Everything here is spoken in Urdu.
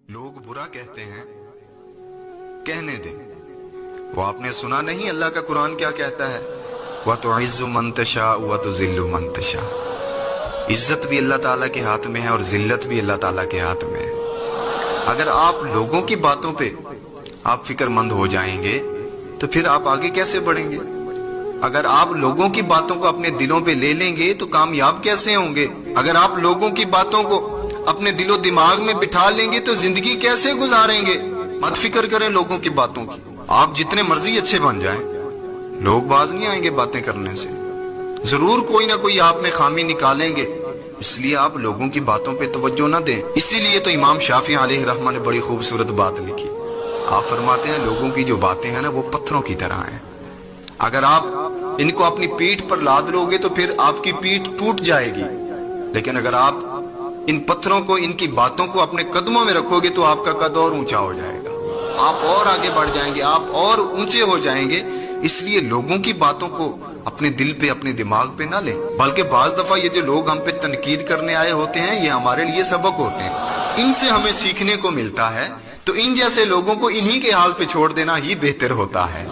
لوگ برا کہتے ہیں، کہنے دیں، وہ آپ نے سنا نہیں اللہ کا قرآن کیا کہتا ہے؟ وَتُعِزُّ مَن تَشَاءُ وَتُذِلُّ مَن تَشَاءُ۔ عزت بھی اللہ تعالیٰ کے ہاتھ میں ہے اور ذلت بھی اللہ تعالیٰ کے ہاتھ میں ہے۔ اگر آپ لوگوں کی باتوں پہ آپ فکر مند ہو جائیں گے تو پھر آپ آگے کیسے بڑھیں گے؟ اگر آپ لوگوں کی باتوں کو اپنے دلوں پہ لے لیں گے تو کامیاب کیسے ہوں گے؟ اگر آپ لوگوں کی باتوں کو اپنے دل و دماغ میں بٹھا لیں گے تو زندگی کیسے گزاریں گے؟ مت فکر کریں لوگوں کی باتوں کی، آپ جتنے مرضی اچھے بن جائیں، لوگ باز نہیں آئیں گے باتیں کرنے سے، ضرور کوئی نہ کوئی آپ میں خامی نکالیں گے، اس لیے آپ لوگوں کی باتوں پہ توجہ نہ دیں۔ اسی لیے تو امام شافعی علیہ رحمہ نے بڑی خوبصورت بات لکھی، آپ فرماتے ہیں لوگوں کی جو باتیں ہیں نا وہ پتھروں کی طرح ہیں، اگر آپ ان کو اپنی پیٹھ پر لاد لو گے تو پھر آپ کی پیٹھ ٹوٹ جائے گی، لیکن اگر آپ ان پتھروں کو، ان کی باتوں کو اپنے قدموں میں رکھو گے تو آپ کا قد اور اونچا ہو جائے گا، آپ اور آگے بڑھ جائیں گے، آپ اور اونچے ہو جائیں گے۔ اس لیے لوگوں کی باتوں کو اپنے دل پہ، اپنے دماغ پہ نہ لیں، بلکہ بعض دفعہ یہ جو لوگ ہم پہ تنقید کرنے آئے ہوتے ہیں یہ ہمارے لیے سبق ہوتے ہیں، ان سے ہمیں سیکھنے کو ملتا ہے، تو ان جیسے لوگوں کو انہی کے حال پہ چھوڑ دینا ہی بہتر ہوتا ہے۔